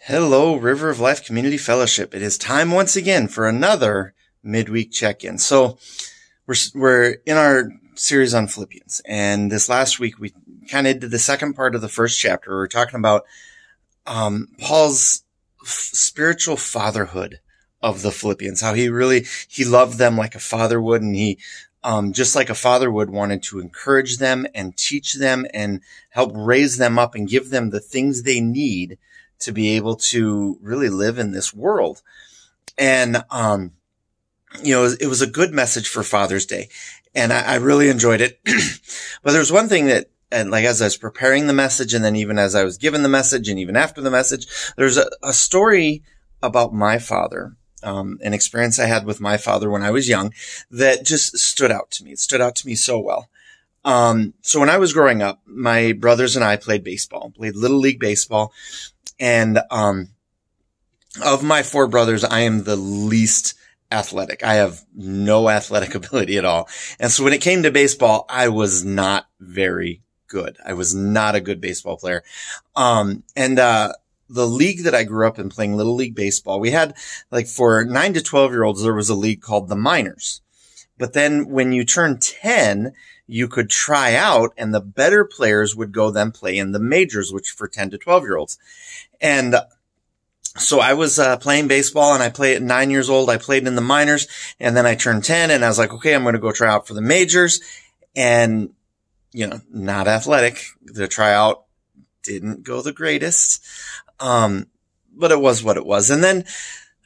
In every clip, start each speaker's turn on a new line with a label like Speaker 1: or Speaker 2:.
Speaker 1: Hello, River of Life Community Fellowship. It is time once again for another midweek check-in. So we're in our series on Philippians, and this last week we kind of did the second part of the first chapter. We're talking about Paul's spiritual fatherhood of the Philippians, how he loved them like a father would, and he just like a father would, wanted to encourage them and teach them and help raise them up and give them the things they need to be able to really live in this world. And, it was a good message for Father's Day, and I really enjoyed it. But there's one thing that, and like as I was preparing the message, and then even as I was given the message, and even after the message, there's a story about my father, an experience I had with my father when I was young that just stood out to me. It stood out to me so well. So when I was growing up, my brothers and I played Little League baseball. And, of my four brothers, I am the least athletic. I have no athletic ability at all. And so when it came to baseball, I was not very good. I was not a good baseball player. The league that I grew up in playing Little League baseball, we had for 9 to 12-year-olds, there was a league called the Minors. But then when you turned 10, you could try out, and the better players would go then play in the majors, which for 10 to 12-year-olds. And so I was playing baseball, and I played at 9 years old. I played in the minors, and then I turned 10, and I was like, okay, I'm going to go try out for the majors. And, not athletic. The tryout didn't go the greatest. But it was what it was. And then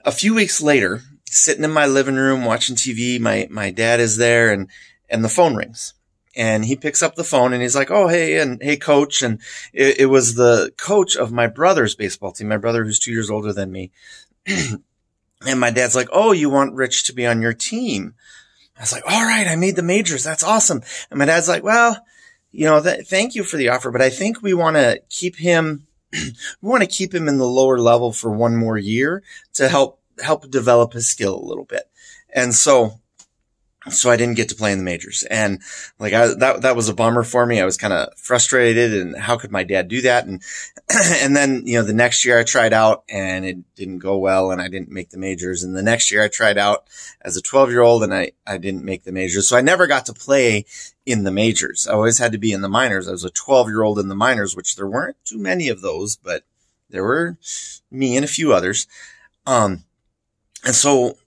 Speaker 1: a few weeks later, sitting in my living room watching TV, my dad is there, and the phone rings. And he picks up the phone and he's like, oh, hey, coach. And it was the coach of my brother's baseball team, my brother who's 2 years older than me. And my dad's like, oh, you want Rich to be on your team? I was like, all right, I made the majors. That's awesome. And my dad's like, well, thank you for the offer, but I think we want to keep him, in the lower level for one more year to help develop his skill a little bit. And so I didn't get to play in the majors. And that was a bummer for me. I was kind of frustrated, and how could my dad do that? And, and then, the next year I tried out and it didn't go well, and I didn't make the majors. And the next year I tried out as a 12-year-old and I didn't make the majors. So I never got to play in the majors. I always had to be in the minors. I was a 12-year-old in the minors, which there weren't too many of those, but there were me and a few others. And so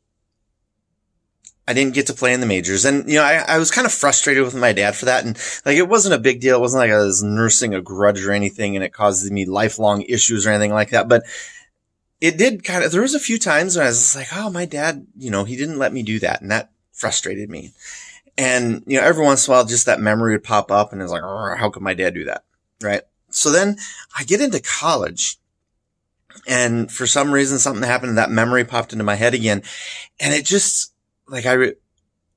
Speaker 1: I didn't get to play in the majors. And, I was kind of frustrated with my dad for that. And it wasn't a big deal. It wasn't like I was nursing a grudge or anything, and it caused me lifelong issues or anything like that. But it did there was a few times when I was like, oh, my dad, he didn't let me do that. And that frustrated me. And, every once in a while, just that memory would pop up, and it was like, oh, how could my dad do that? Right. So then I get into college, and for some reason, something happened, and that memory popped into my head again. And it just, I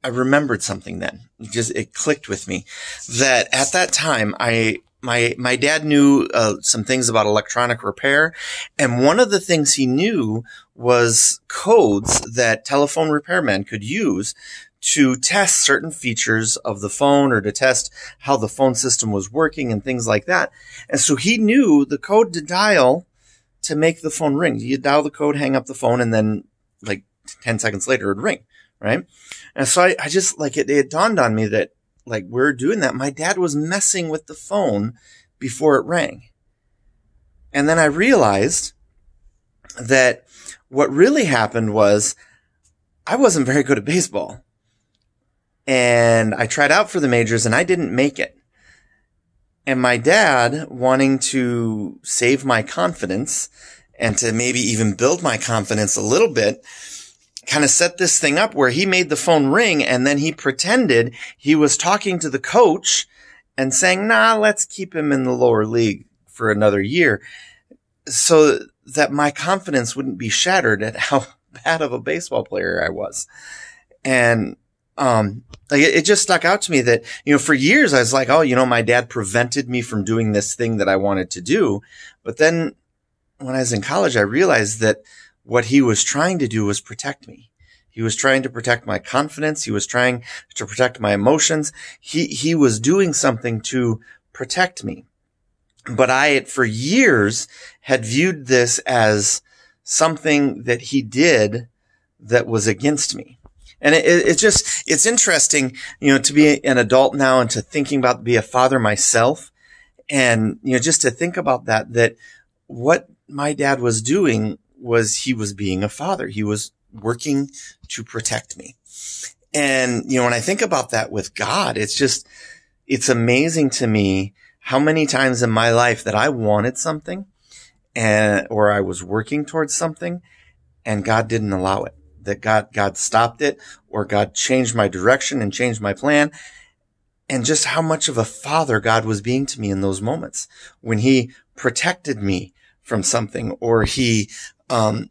Speaker 1: remembered something then. It clicked with me that at that time, my dad knew some things about electronic repair. And one of the things he knew was codes that telephone repairmen could use to test certain features of the phone, or to test how the phone system was working and things like that. And so he knew the code to dial to make the phone ring. You dial the code, hang up the phone, and then 10 seconds later it would ring. Right. And so I just it dawned on me that we're doing that. My dad was messing with the phone before it rang. And then I realized that what really happened was I wasn't very good at baseball, and I tried out for the majors and I didn't make it. And my dad, wanting to save my confidence and to maybe even build my confidence a little bit, kind of set this thing up where he made the phone ring, and then he pretended he was talking to the coach and saying, nah, let's keep him in the lower league for another year, so that my confidence wouldn't be shattered at how bad of a baseball player I was. And it just stuck out to me that, for years I was like, oh, my dad prevented me from doing this thing that I wanted to do. But then when I was in college, I realized that what he was trying to do was protect me. He was trying to protect my confidence. He was trying to protect my emotions. He was doing something to protect me. But I, for years, had viewed this as something that he did that was against me. And it's interesting, to be an adult now and to thinking about be a father myself. And, just to think about that what my dad was doing was he was being a father. He was working to protect me. And, when I think about that with God, it's amazing to me how many times in my life that I wanted something or I was working towards something and God didn't allow it, that God stopped it, or God changed my direction and changed my plan. And just how much of a father God was being to me in those moments when he protected me from something, or he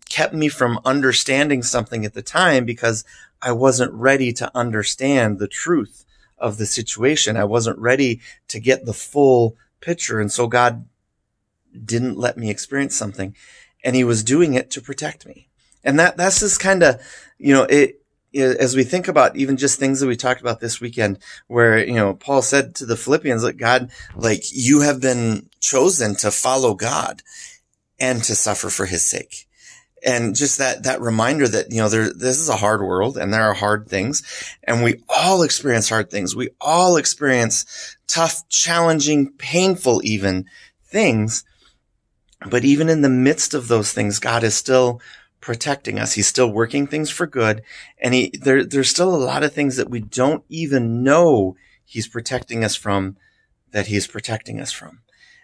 Speaker 1: kept me from understanding something at the time because I wasn't ready to understand the truth of the situation. I wasn't ready to get the full picture. And so God didn't let me experience something, and he was doing it to protect me. And that's just kind of, as we think about even just things that we talked about this weekend, where, Paul said to the Philippians, that God, you have been chosen to follow God and to suffer for his sake. And just that reminder that, this is a hard world and there are hard things, and we all experience hard things. We all experience tough, challenging, painful even things. But even in the midst of those things, God is still protecting us. He's still working things for good. And there's still a lot of things that we don't even know he's protecting us from, that he's protecting us from.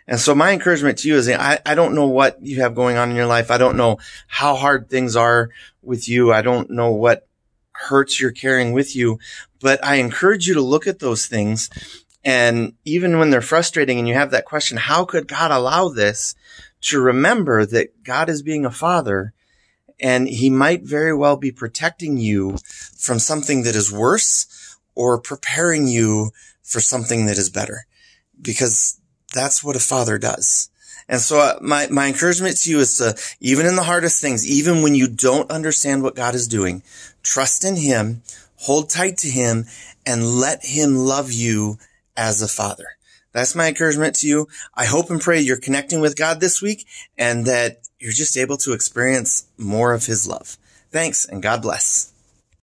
Speaker 1: And so my encouragement to you is, I don't know what you have going on in your life. I don't know how hard things are with you. I don't know what hurts you're carrying with you, but I encourage you to look at those things. And even when they're frustrating and you have that question, how could God allow this? To remember that God is being a father, and he might very well be protecting you from something that is worse, or preparing you for something that is better, because that's what a father does. And so my encouragement to you is to, even in the hardest things, even when you don't understand what God is doing, trust in him, hold tight to him, and let him love you as a father. That's my encouragement to you. I hope and pray you're connecting with God this week, and that you're just able to experience more of his love. Thanks, and God bless.